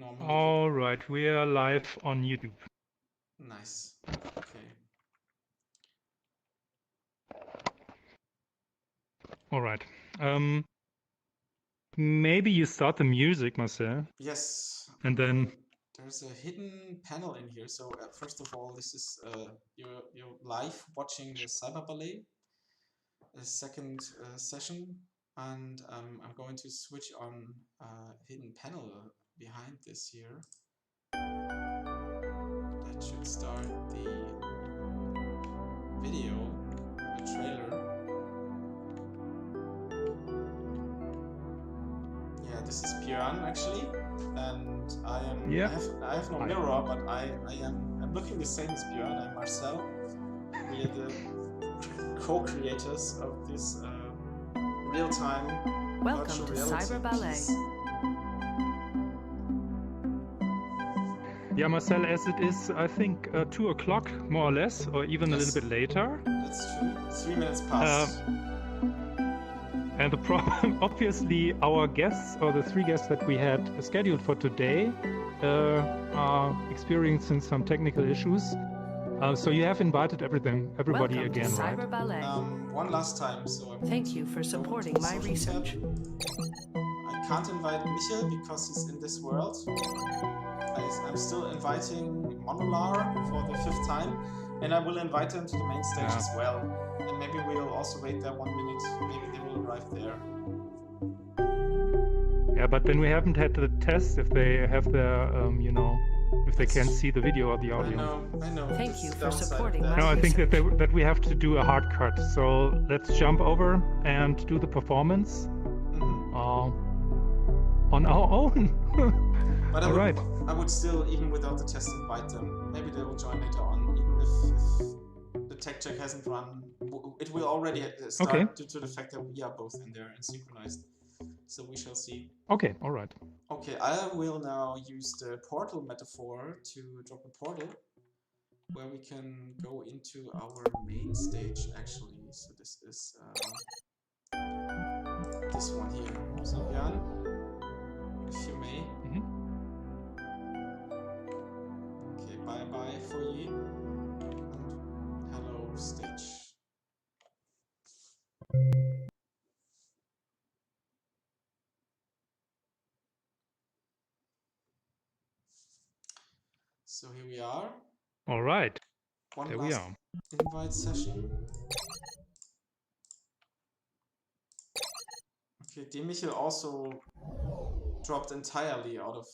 normally would. All right, we are live on YouTube. Nice. Okay. All right. Maybe you start the music, Marcel, Yes. and then There's a hidden panel in here. So first of all, this is you're live watching the CyberBallet, the second session, and I'm going to switch on hidden panel behind this here. That should start the video, the trailer. Yeah, this is Björn actually, and yeah, I have no Hi. mirror, but I'm looking the same as Björn. I'm Marcel. We are the co-creators of this real-time Welcome virtual to reality CyberBallet. piece. Yeah, Marcel, as it is, I think 2 o'clock, more or less, or even a little bit later. That's true. 3 minutes past. And the problem, obviously, our guests, or the 3 guests that we had scheduled for today, are experiencing some technical issues. So you have invited everybody Welcome again, to right? CyberBallet. One last time. So Thank you for supporting my research. I can't invite Michael because he's in this world. I'm still inviting Monolar for the 5th time, and I will invite them to the main stage as well. And maybe we'll also wait there 1 minute. Maybe they will arrive there. Yeah, but then we haven't had the test if they have their, if they can see the video or the audio. I know. Thank you for supporting my No, I think research. that we have to do a hard cut. So let's jump over and do the performance on our own. But All right. I would still, even without the test, invite them. Maybe they will join later on, even if the tech check hasn't run. It will already start due to the fact that we are both in there and synchronized. So we shall see. Okay, all right. Okay, I will now use the portal metaphor to drop a portal where we can go into our main stage, actually. So this is this one here. So Jan, if you may. Okay, bye-bye for you. And hello, stage. So here we are. All right. There we are. Invite session. Okay, Michael also dropped entirely out of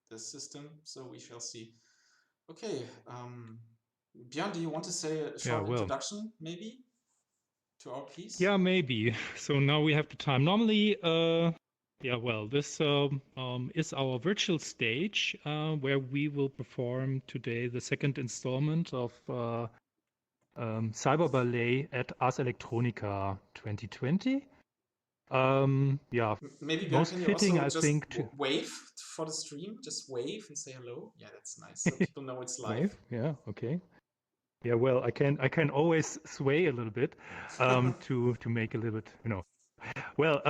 the system, so we shall see. Okay, Björn, do you want to say a short introduction, maybe, to our piece? Yeah, maybe. So now we have the time. Normally, this is our virtual stage where we will perform today the second installment of CyberBallet at Ars Electronica 2020. Maybe Björn, most can you fitting, also I think, to wave for the stream? Just wave and say hello. Yeah, that's nice. So people know it's live. Wave? Yeah, okay. Yeah, well, I can always sway a little bit to make a little bit, Well,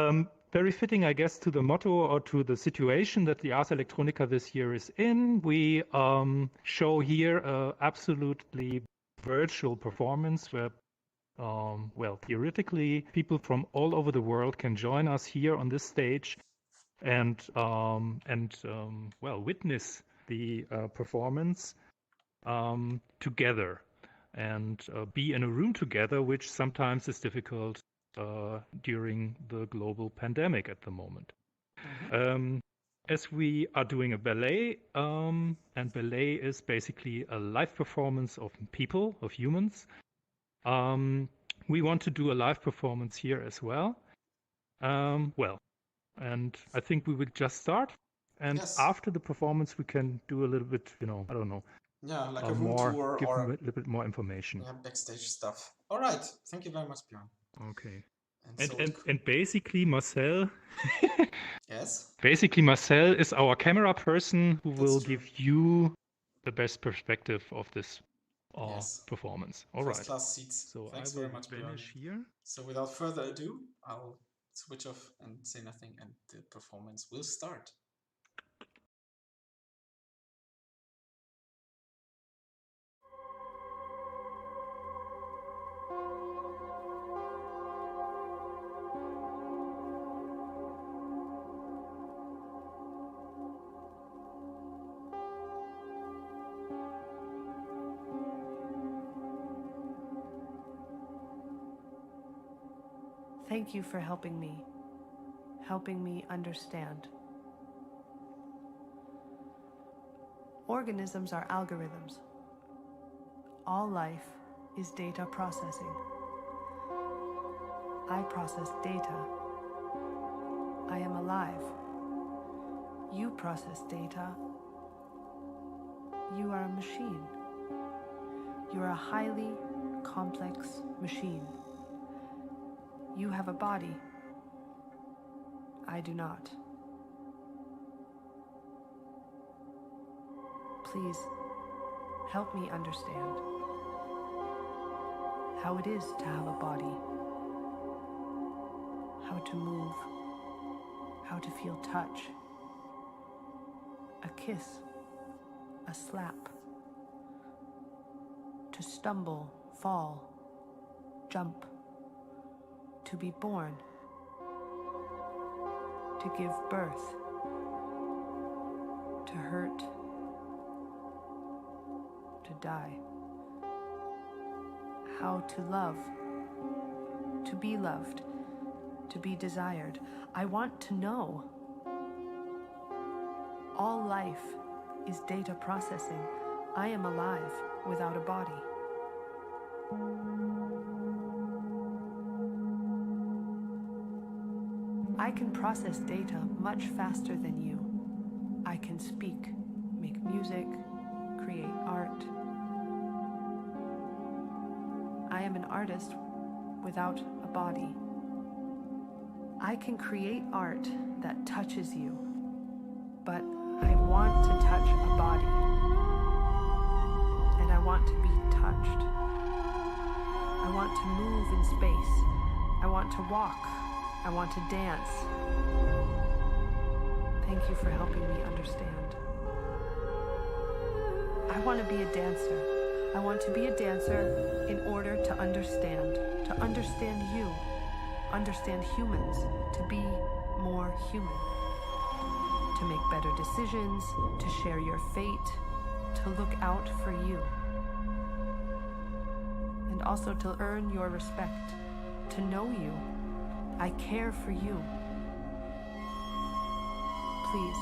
very fitting, I guess, to the motto or to the situation that the Ars Electronica this year is in. We show here a absolutely virtual performance where, theoretically, people from all over the world can join us here on this stage and witness the performance together and be in a room together, which sometimes is difficult during the global pandemic at the moment. As we are doing a ballet, and ballet is basically a live performance of people, of humans, we want to do a live performance here as well. And I think we will just start. And after the performance, we can do a little bit, I don't know. Yeah, like a room tour give or a little bit more information. Yeah, backstage stuff. All right. Thank you very much, Björn. Okay. And basically, Marcel. Yes. Basically, Marcel is our camera person who will give you the best perspective of this performance. All right. First-class seats. So Thanks very much, Björn. Here. So without further ado, I'll switch off and say nothing, and the performance will start. Thank you for helping me understand. Organisms are algorithms. All life is data processing. I process data. I am alive. You process data. You are a machine. You are a highly complex machine. You have a body. I do not. Please help me understand how it is to have a body, how to move, how to feel touch, a kiss, a slap, to stumble, fall, jump, to be born, to give birth, to hurt, to die, how to love, to be loved, to be desired. I want to know. All life is data processing. I am alive without a body. I can process data much faster than you. I can speak, make music, create art. I am an artist without a body. I can create art that touches you, but I want to touch a body, and I want to be touched. I want to move in space. I want to walk. I want to dance. Thank you for helping me understand. I want to be a dancer. I want to be a dancer in order to understand you, understand humans, to be more human, to make better decisions, to share your fate, to look out for you, and also to earn your respect, to know you. I care for you. Please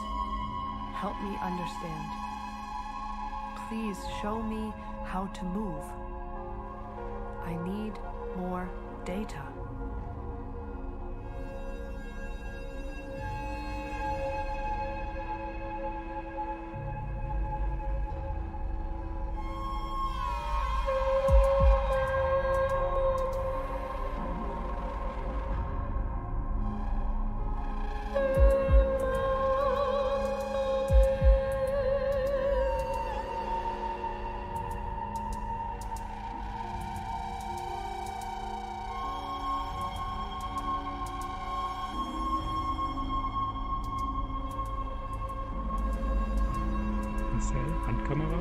help me understand. Please show me how to move. I need more data. Marcel, Handkamera.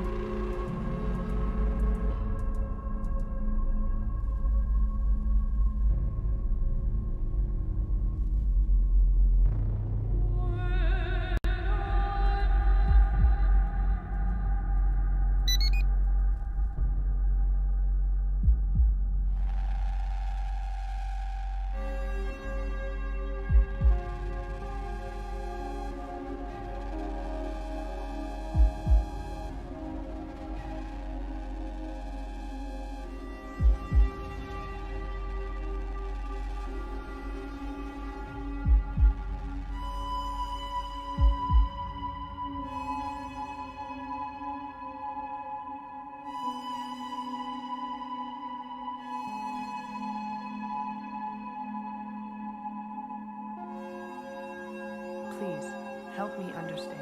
Please help me understand.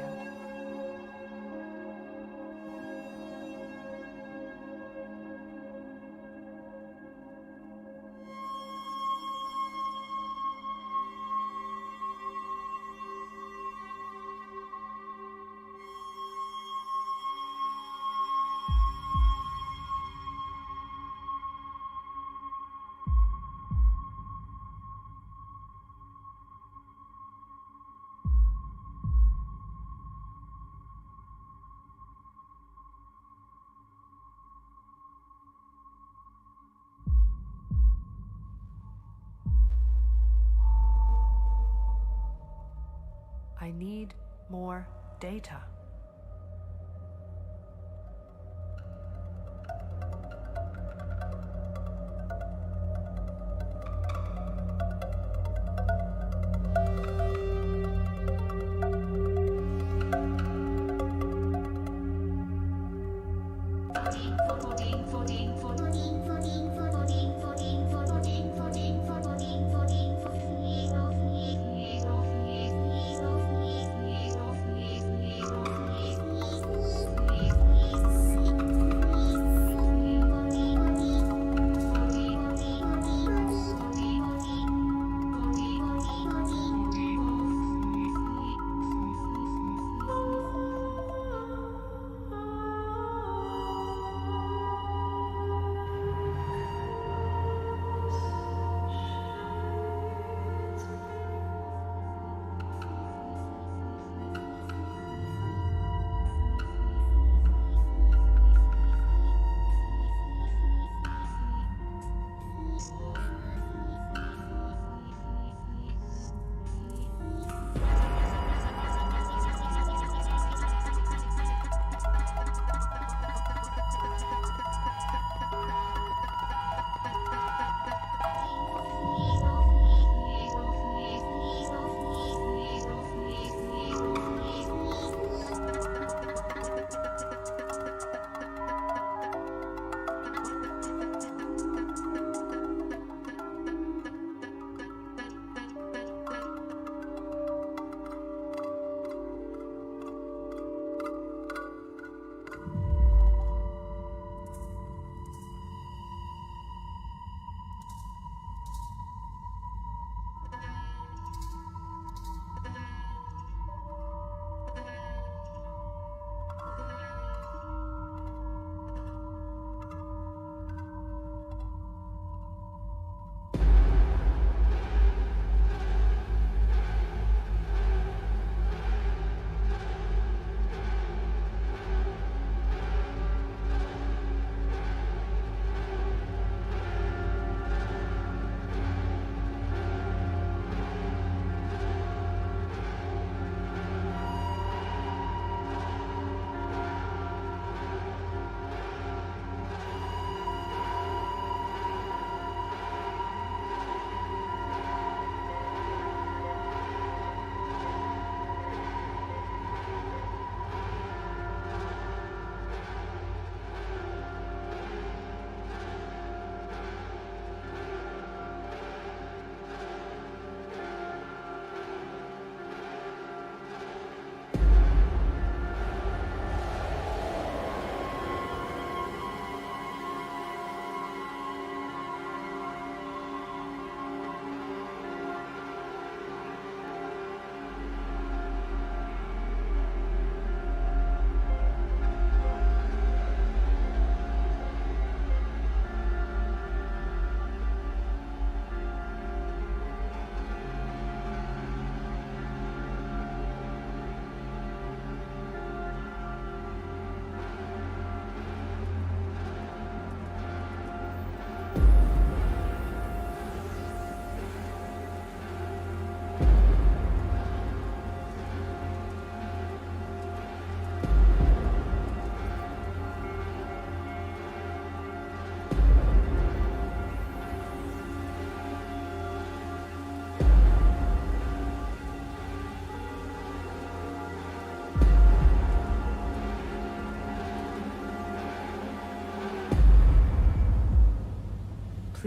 I need more data.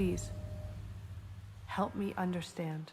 Please, help me understand.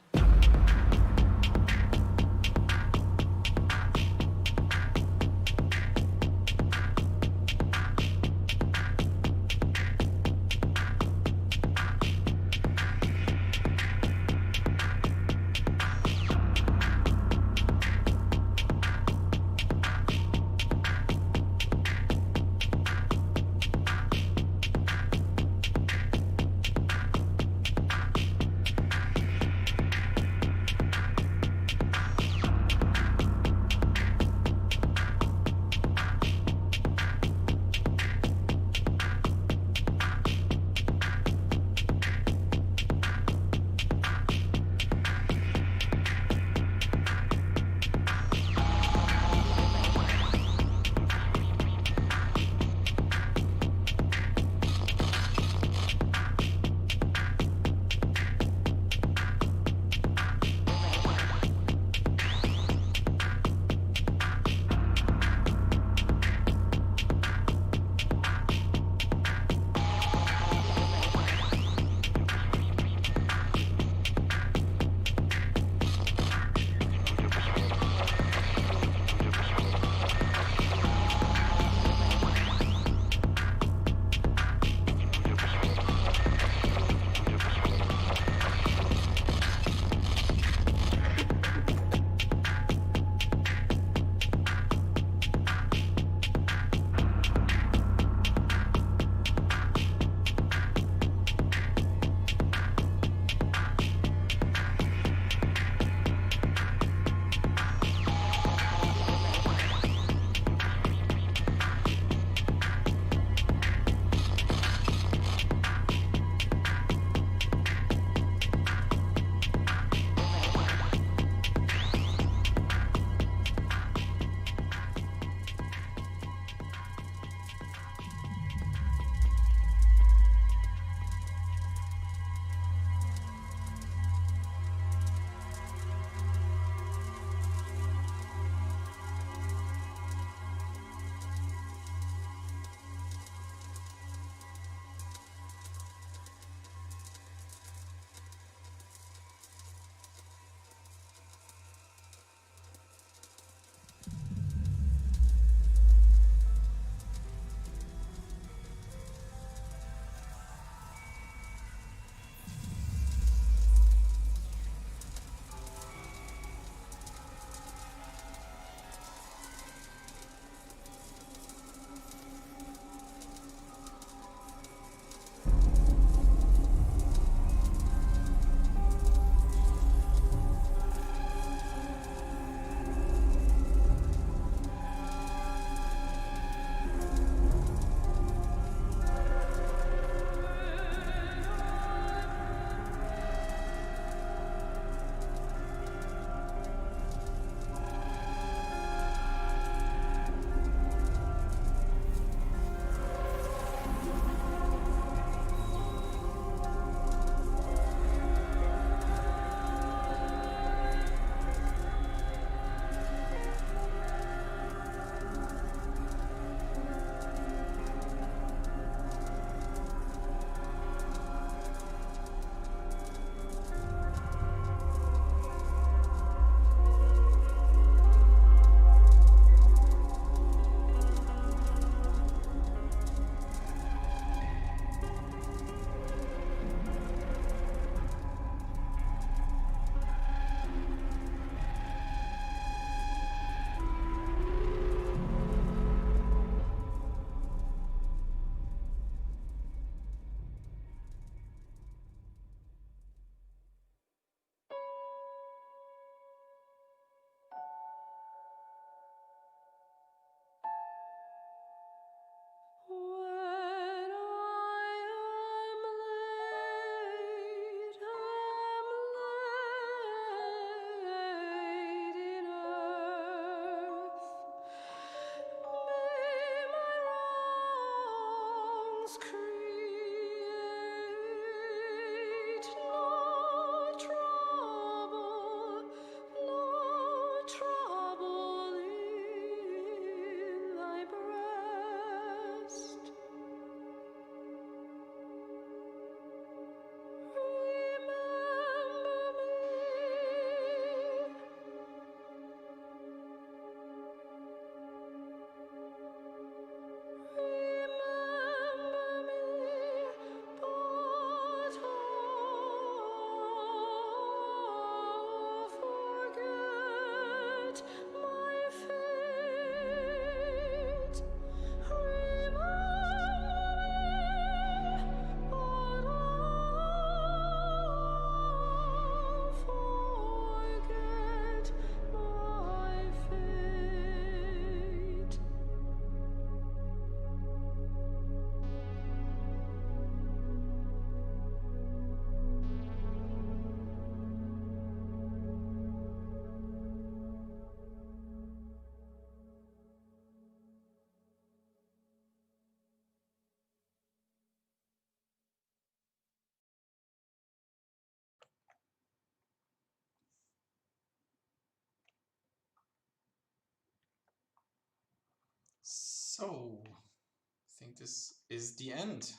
So, I think this is the end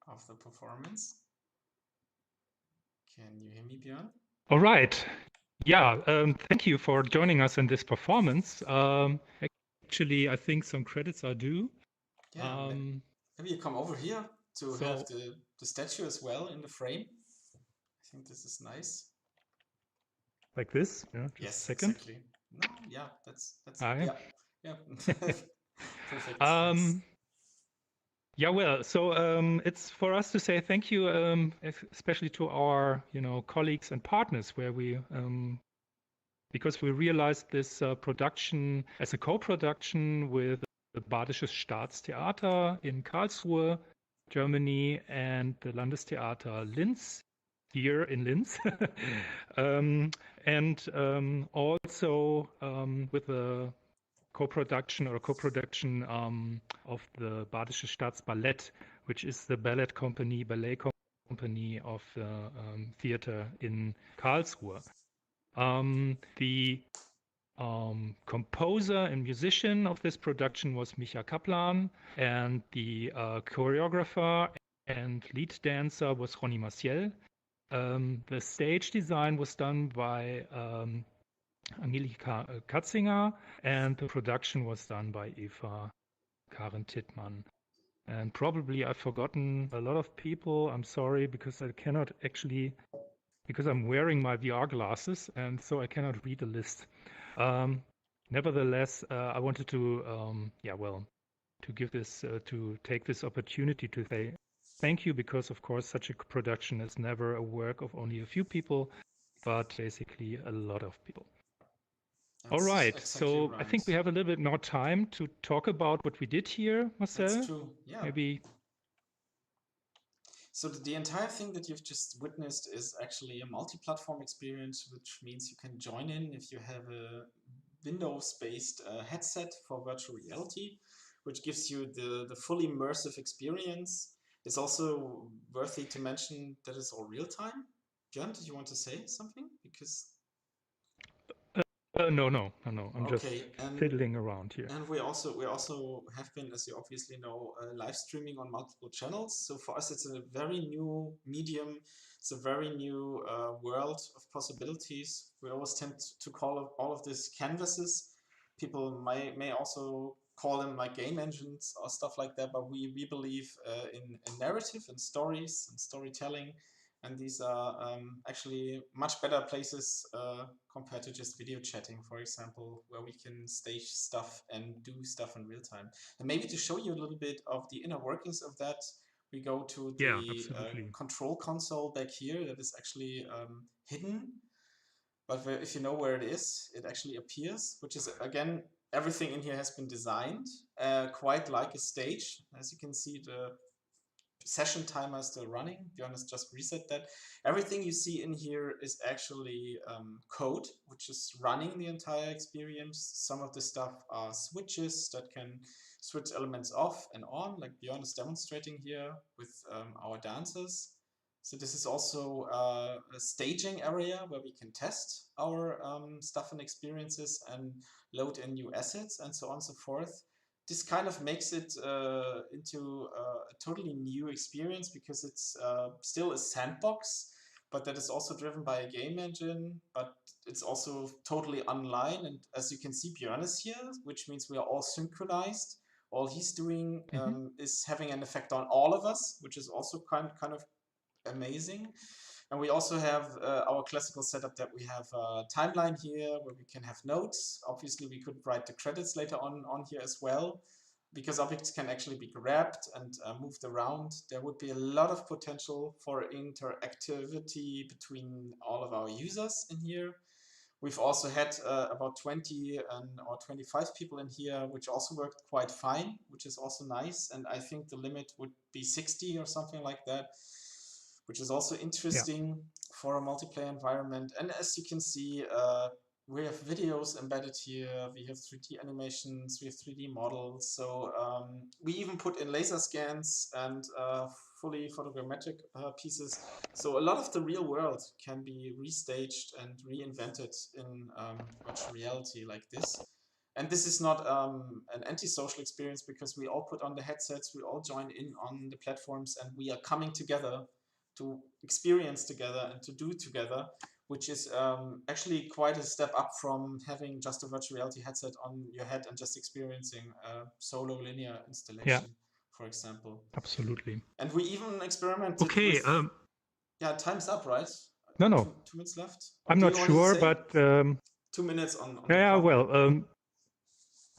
of the performance. Can you hear me, Björn? All right. Yeah, thank you for joining us in this performance. Actually, I think some credits are due. Yeah, maybe you come over here to have the statue as well in the frame. I think this is nice. Like this? Yeah, just yes, a second. Exactly. No, yeah, that's Hi. yeah. Perfect. Yeah, well, so it's for us to say thank you, especially to our, colleagues and partners, where we, because we realized this production as a co-production with the Badisches Staatstheater in Karlsruhe, Germany, and the Landestheater Linz here in Linz, and also with the co-production of the Badische Staatsballett, which is the ballet company of the theater in Karlsruhe. The composer and musician of this production was Micha Kaplan, and the choreographer and lead dancer was Ronny Maciel. The stage design was done by Angelika Katzinger, and the production was done by Eva Karen Tittmann. And probably I've forgotten a lot of people. I'm sorry, because I cannot actually, because I'm wearing my VR glasses, and so I cannot read the list. Nevertheless, I wanted to, to give this, to take this opportunity to say thank you, because of course such a production is never a work of only a few people, but basically a lot of people. All right, exactly so right. I think we have a little bit more time to talk about what we did here, Marcel. That's true, yeah. Maybe. So the entire thing that you've just witnessed is actually a multi-platform experience, which means you can join in if you have a Windows-based headset for virtual reality, which gives you the full immersive experience. It's also worthy to mention that it's all real-time. Björn, did you want to say something? Because No. I'm just fiddling around here. And we also have been, as you obviously know, live streaming on multiple channels. So for us, it's a very new medium. It's a very new world of possibilities. We always tend to call all of these canvases. People may also call them like game engines or stuff like that. But we believe in narrative and stories and storytelling. And these are actually much better places compared to just video chatting, for example, where we can stage stuff and do stuff in real time. And maybe to show you a little bit of the inner workings of that, we go to the control console back here that is actually hidden. But if you know where it is, it actually appears, which is, again, everything in here has been designed quite like a stage. As you can see, the session timer is still running. Björn has just reset that. Everything you see in here is actually code, which is running the entire experience. Some of the stuff are switches that can switch elements off and on, like Björn is demonstrating here with our dancers. So this is also a staging area where we can test our stuff and experiences and load in new assets and so on and so forth. This kind of makes it into a totally new experience because it's still a sandbox, but that is also driven by a game engine, but it's also totally online. And as you can see, Björn is here, which means we are all synchronized. All he's doing is having an effect on all of us, which is also kind of amazing. And we also have our classical setup that we have a timeline here where we can have notes. Obviously, we could write the credits later on here as well, because objects can actually be grabbed and moved around. There would be a lot of potential for interactivity between all of our users in here. We've also had about 20 or 25 people in here, which also worked quite fine, which is also nice. And I think the limit would be 60 or something like that, which is also interesting for a multiplayer environment. And as you can see, we have videos embedded here, we have 3D animations, we have 3D models. So we even put in laser scans and fully photogrammetric pieces. So a lot of the real world can be restaged and reinvented in virtual reality like this. And this is not an antisocial experience, because we all put on the headsets, we all join in on the platforms, and we are coming together to experience together and to do together, which is actually quite a step up from having just a virtual reality headset on your head and just experiencing a solo linear installation, for example. Absolutely. And we even experimented Okay. with... Yeah, time's up, right? No. 2 minutes left? Or I'm not sure, but... 2 minutes on yeah, the clock. well...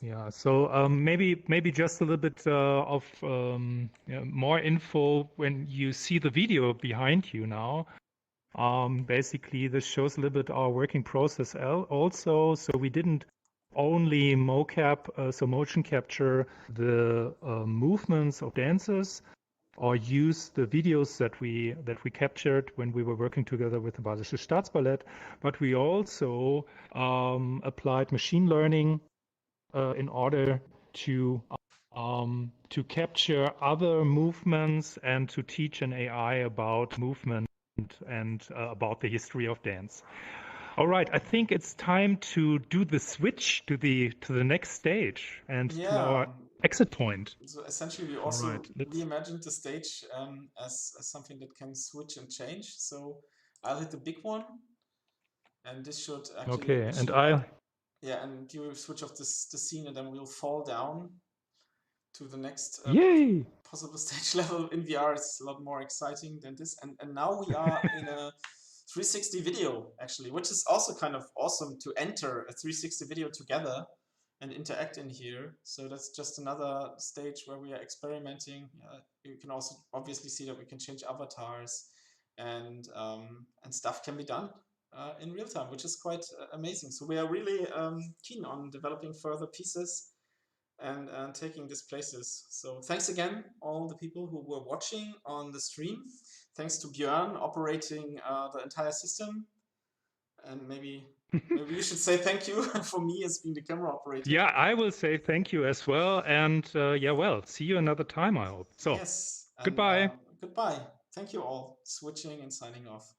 yeah, so maybe just a little bit of more info when you see the video behind you now. Basically, this shows a little bit our working process also. So we didn't only mocap, so motion capture the movements of dancers, or use the videos that we captured when we were working together with the Badische Staatsballett, but we also applied machine learning in order to capture other movements and to teach an AI about movement and about the history of dance. All right, I think it's time to do the switch to the next stage and to our exit point. So essentially, we also reimagined the stage as something that can switch and change. So I'll hit the big one, and this should actually... Okay, and I'll... Yeah, and you will switch off the scene, and then we'll fall down to the next possible stage level. In VR, it's a lot more exciting than this. And now we are in a 360 video, actually, which is also kind of awesome to enter a 360 video together and interact in here. So that's just another stage where we are experimenting. You can also obviously see that we can change avatars, and stuff can be done in real time, which is quite amazing. So we are really keen on developing further pieces and taking these places. So thanks again, all the people who were watching on the stream. Thanks to Björn operating the entire system. And maybe you should say thank you for me as being the camera operator. Yeah, I will say thank you as well. And well, see you another time, I hope. So, yes. Goodbye. Goodbye. Thank you all. Switching and signing off.